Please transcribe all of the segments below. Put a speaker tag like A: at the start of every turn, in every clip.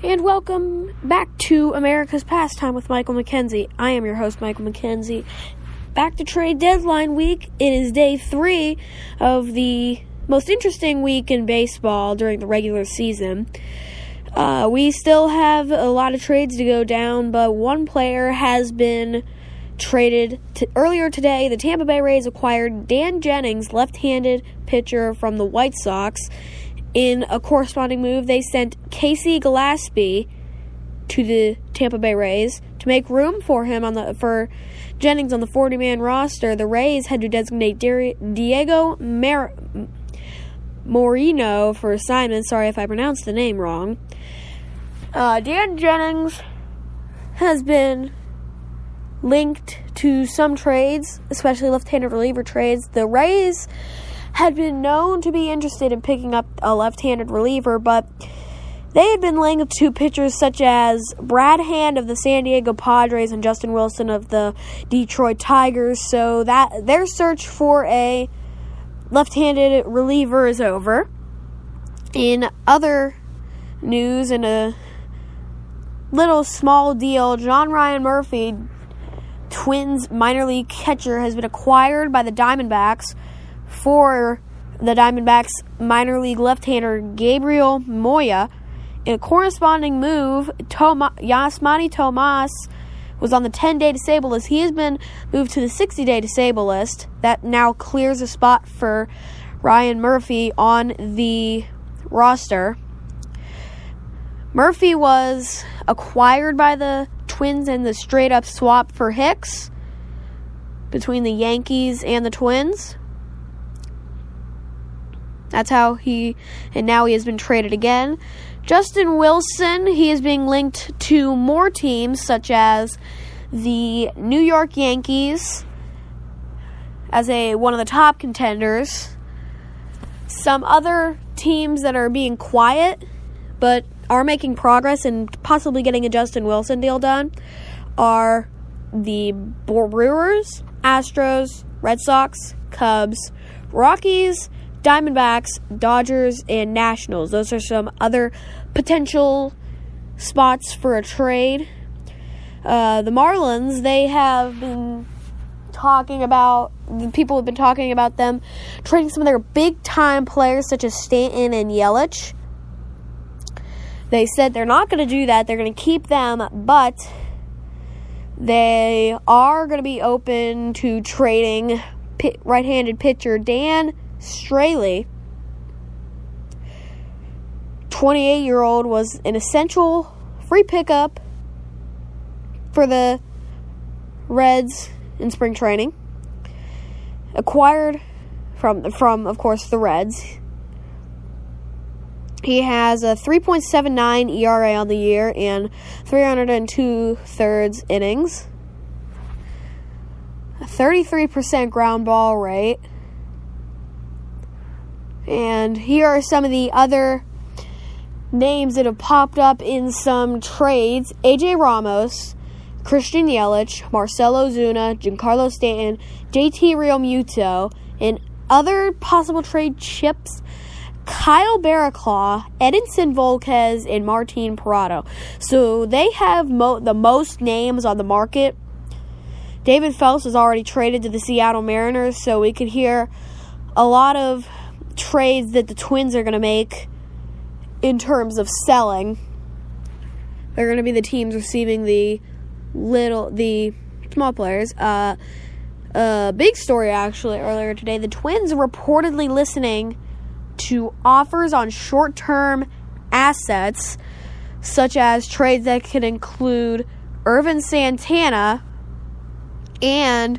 A: And welcome back to America's Pastime with Michael McKenzie. I am your host, Michael McKenzie. Back to trade deadline week. It is day 3 of the most interesting week in baseball during the regular season. We still have a lot of trades to go down, but one player has been traded. Earlier today, the Tampa Bay Rays acquired Dan Jennings, left-handed pitcher from the White Sox. In a corresponding move, they sent Casey Gillespie to the Tampa Bay Rays to make room for him for Jennings on the 40-man roster. The Rays had to designate Diego Moreno for assignment. Sorry if I pronounced the name wrong. Dan Jennings has been linked to some trades, especially left-handed reliever trades. The Rays had been known to be interested in picking up a left-handed reliever, but they had been linked to pitchers such as Brad Hand of the San Diego Padres and Justin Wilson of the Detroit Tigers, so that their search for a left-handed reliever is over. In other news, in a little small deal, John Ryan Murphy, Twins minor league catcher, has been acquired by the Diamondbacks for the Diamondbacks minor league left-hander Gabriel Moya. In a corresponding move, Yasmani Tomas was on the 10-day disabled list. He has been moved to the 60-day disabled list. That now clears a spot for Ryan Murphy on the roster. Murphy was acquired by the Twins in the straight-up swap for Hicks between the Yankees and the Twins. That's how now he has been traded again. Justin Wilson, he is being linked to more teams, such as the New York Yankees as one of the top contenders. Some other teams that are being quiet, but are making progress and possibly getting a Justin Wilson deal done, are the Brewers, Astros, Red Sox, Cubs, Rockies, Diamondbacks, Dodgers, and Nationals. Those are some other potential spots for a trade. The Marlins, people have been talking about them trading some of their big-time players such as Stanton and Yelich. They said they're not going to do that. They're going to keep them, but they are going to be open to trading right-handed pitcher Dan Straley. 28-year-old was an essential free pickup for the Reds in spring training. Acquired from of course, the Reds. He has a 3.79 ERA on the year and 302 thirds innings. A 33% ground ball rate. And here are some of the other names that have popped up in some trades. AJ Ramos, Christian Yelich, Marcell Ozuna, Giancarlo Stanton, JT Realmuto, and other possible trade chips, Kyle Barraclough, Edinson Volquez, and Martin Parado. So they have the most names on the market. David Phelps was already traded to the Seattle Mariners, so we could hear a lot of trades that the Twins are going to make in terms of selling. They're going to be the teams receiving the small players. Big story actually earlier today. The Twins are reportedly listening to offers on short-term assets, such as trades that could include Irvin Santana and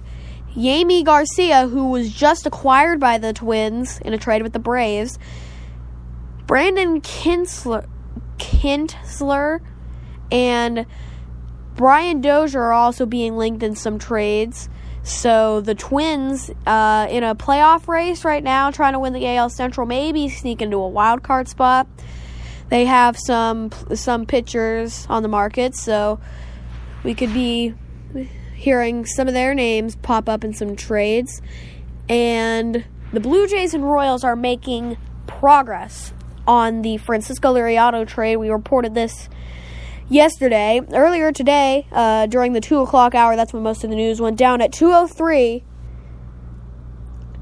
A: Yami Garcia, who was just acquired by the Twins in a trade with the Braves. Brandon Kintzler and Brian Dozier are also being linked in some trades. So the Twins, in a playoff race right now, trying to win the AL Central, maybe sneak into a wild card spot. They have some pitchers on the market, so we could be hearing some of their names pop up in some trades. And the Blue Jays and Royals are making progress on the Francisco Liriano trade. We reported this yesterday. Earlier today, during the 2 o'clock hour, that's when most of the news went down. At 2:03,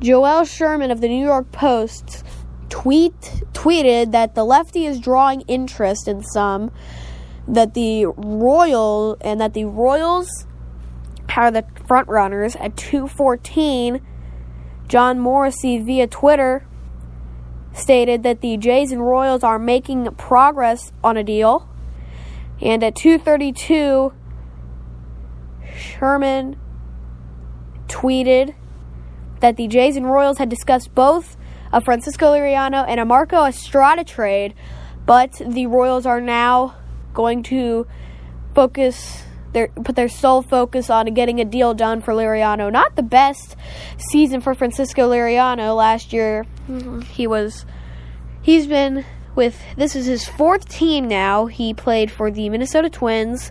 A: Joel Sherman of the New York Post tweeted that the lefty is drawing interest in some, that the Royals are the front runners. At 2:14, John Morrissey via Twitter stated that the Jays and Royals are making progress on a deal. And at 2:32, Sherman tweeted that the Jays and Royals had discussed both a Francisco Liriano and a Marco Estrada trade, but the Royals are now going to put their sole focus on getting a deal done for Liriano. Not the best season for Francisco Liriano last year. This is his fourth team now. He played for the Minnesota Twins,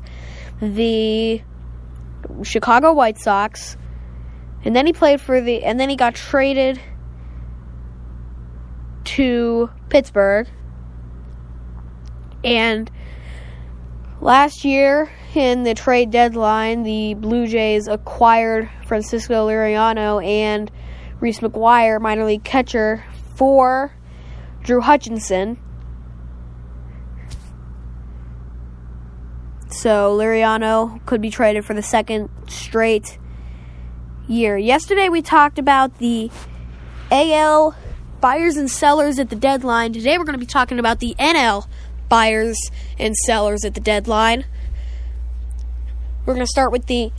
A: the Chicago White Sox, and then he got traded to Pittsburgh. And last year, in the trade deadline, the Blue Jays acquired Francisco Liriano and Reese McGuire, minor league catcher, for Drew Hutchinson. So Liriano could be traded for the second straight year. Yesterday we talked about the AL buyers and sellers at the deadline. Today we're going to be talking about the NL buyers and sellers at the deadline. We're going to start with the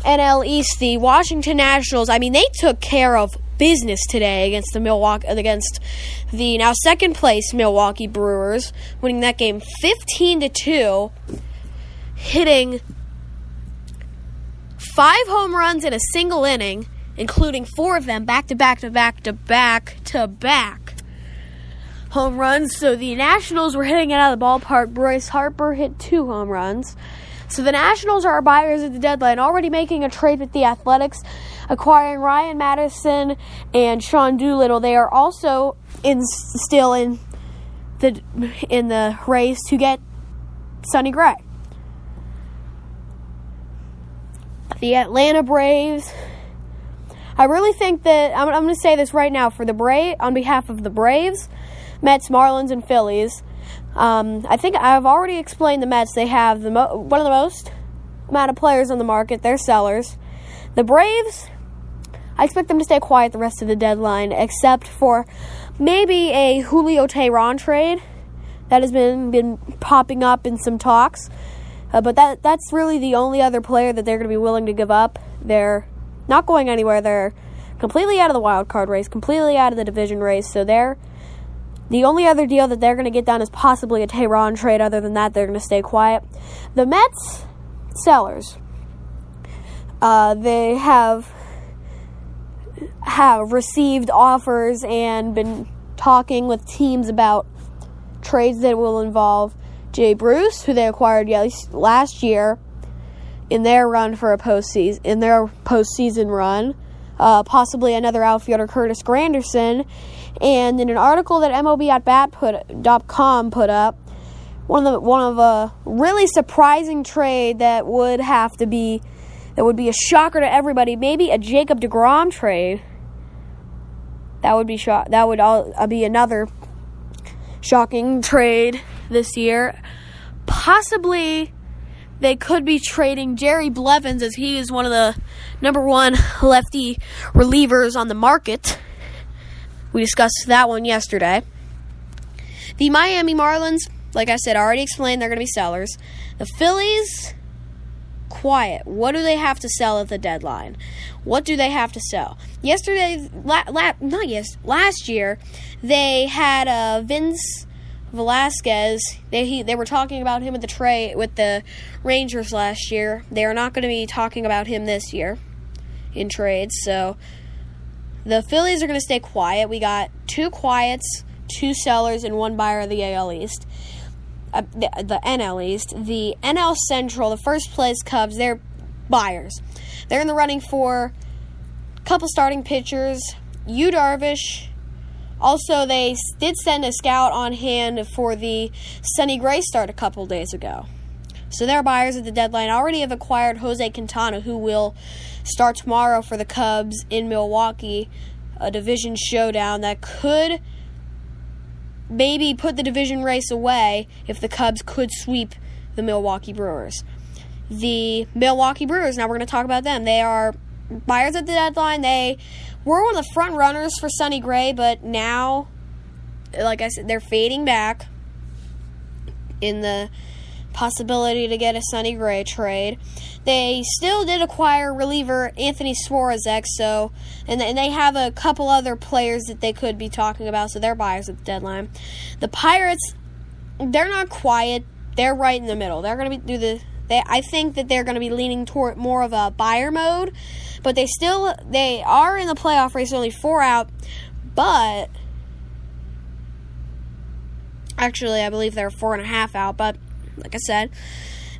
A: NL East. The Washington Nationals, they took care of business today against the now second place Milwaukee Brewers, winning that game 15-2, hitting 5 home runs in a single inning, including 4 of them back-to-back home runs. So the Nationals were hitting it out of the ballpark. Bryce Harper hit 2 home runs. So the Nationals are buyers at the deadline, already making a trade with the Athletics, acquiring Ryan Madison and Sean Doolittle. They are also still in the race to get Sonny Gray. The Atlanta Braves. I really think that I'm going to say this right now on behalf of the Braves, Mets, Marlins, and Phillies. I think I've already explained the Mets. They have one of the most amount of players on the market. They're sellers. The Braves, I expect them to stay quiet the rest of the deadline, except for maybe a Julio Teheran trade that has been popping up in some talks. But that's really the only other player that they're going to be willing to give up. They're not going anywhere. They're completely out of the wild card race, completely out of the division race. So the only other deal that they're going to get done is possibly a Teheran trade. Other than that, they're going to stay quiet. The Mets sellers, they have received offers and been talking with teams about trades that will involve Jay Bruce, who they acquired last year in their run for postseason run, possibly another outfielder, Curtis Granderson. And in an article that MLB.com put up, one of a really surprising trade that would be a shocker to everybody, maybe a Jacob deGrom trade. That would be another shocking trade this year. Possibly they could be trading Jerry Blevins, as he is one of the number one lefty relievers on the market. We discussed that one yesterday. The Miami Marlins, like I said, already explained, they're going to be sellers. The Phillies, quiet. What do they have to sell at the deadline? What do they have to sell? Last year, they had Vince Velasquez. They were talking about him at the trade with the Rangers last year. They are not going to be talking about him this year in trades. So the Phillies are going to stay quiet. We got 2 quiets, 2 sellers, and 1 buyer of the AL East. The NL East. The NL Central, the first place Cubs, they're buyers. They're in the running for a couple starting pitchers. Yu Darvish, Also, they did send a scout on hand for the Sonny Gray start a couple days ago. So their buyers at the deadline already have acquired Jose Quintana, who will start tomorrow for the Cubs in Milwaukee, a division showdown that could maybe put the division race away if the Cubs could sweep the Milwaukee Brewers. The Milwaukee Brewers, now we're going to talk about them. They are buyers at the deadline. They were one of the front runners for Sonny Gray, but now, like I said, they're fading back in the possibility to get a Sonny Gray trade. They still did acquire reliever Anthony Swarzak, and they have a couple other players that they could be talking about, so they're buyers at the deadline. The Pirates, they're not quiet. They're right in the middle. They're going to be I think that they're going to be leaning toward more of a buyer mode, but they are in the playoff race, only 4 out, but actually I believe they're 4.5 out, but like I said,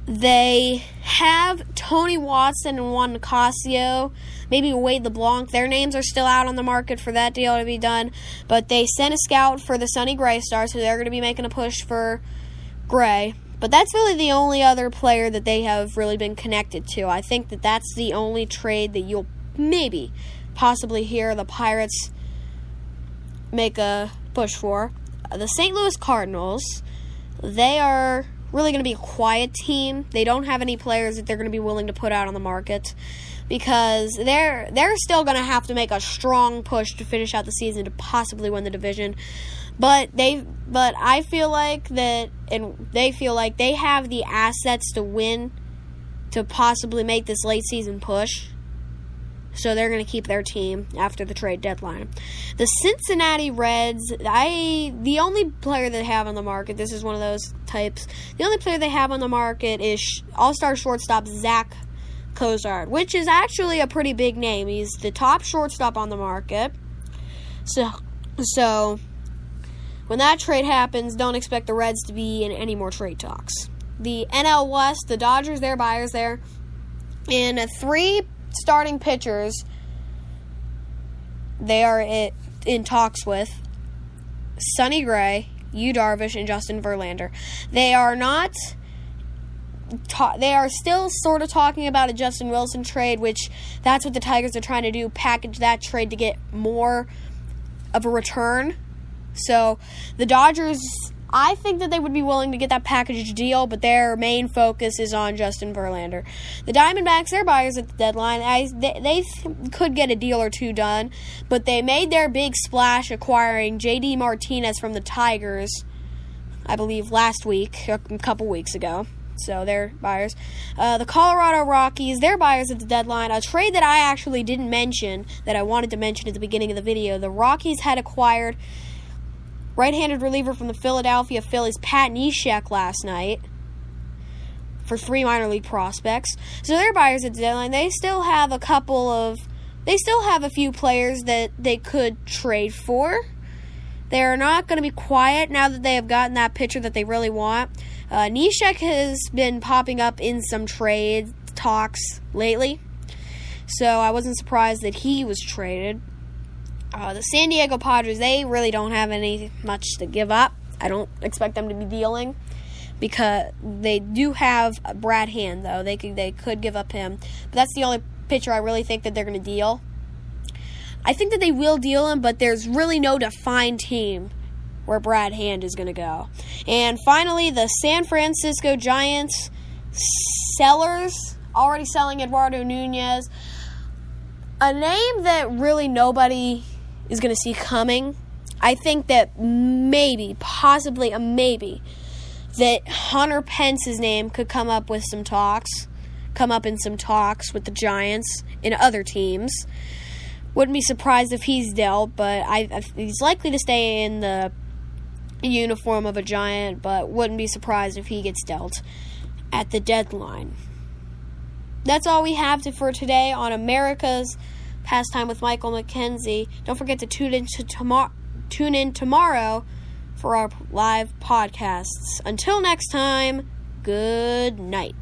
A: they have Tony Watson and Juan Nicasio, maybe Wade LeBlanc. Their names are still out on the market for that deal to be done, but they sent a scout for the Sonny Gray start, so they're going to be making a push for Gray. But that's really the only other player that they have really been connected to. I think that that's the only trade that you'll maybe possibly hear the Pirates make a push for. The St. Louis Cardinals, they are really going to be a quiet team. They don't have any players that they're going to be willing to put out on the market because they're still going to have to make a strong push to finish out the season to possibly win the division. But I feel like that, and they feel like they have the assets to win, to possibly make this late season push. So they're going to keep their team after the trade deadline. The Cincinnati Reds, the only player they have on the market, this is one of those types, the only player they have on the market is all-star shortstop Zach Cozart, which is actually a pretty big name. He's the top shortstop on the market. So when that trade happens, don't expect the Reds to be in any more trade talks. The NL West, the Dodgers, they're buyers there. And 3 starting pitchers they are in talks with: Sonny Gray, Yu Darvish, and Justin Verlander. They are not. They are still sort of talking about a Justin Wilson trade, which that's what the Tigers are trying to do, package that trade to get more of a return. So the Dodgers, I think that they would be willing to get that package deal, but their main focus is on Justin Verlander. The Diamondbacks, they're buyers at the deadline. They could get a deal or two done, but they made their big splash acquiring J.D. Martinez from the Tigers, I believe last week, a couple weeks ago. So they're buyers. The Colorado Rockies, they're buyers at the deadline. A trade that I actually didn't mention, that I wanted to mention at the beginning of the video. The Rockies had acquired right-handed reliever from the Philadelphia Phillies, Pat Neshek, last night for 3 minor league prospects. So they're buyers at the deadline. They still have a few players that they could trade for. They're not going to be quiet now that they have gotten that pitcher that they really want. Neshek has been popping up in some trade talks lately, so I wasn't surprised that he was traded. The San Diego Padres, they really don't have much to give up. I don't expect them to be dealing because they do have Brad Hand, though. They could give up him, but that's the only pitcher I really think that they're going to deal. I think that they will deal him, but there's really no defined team where Brad Hand is going to go. And finally, the San Francisco Giants sellers, already selling Eduardo Nunez, a name that really nobody is going to see coming. I think that possibly a maybe, that Hunter Pence's name could come up in some talks with the Giants and other teams. Wouldn't be surprised if he's dealt, but he's likely to stay in the uniform of a Giant, but wouldn't be surprised if he gets dealt at the deadline. That's all we have for today on America's Pastime with Michael McKenzie. Don't forget to tune in tomorrow for our live podcasts. Until next time, good night.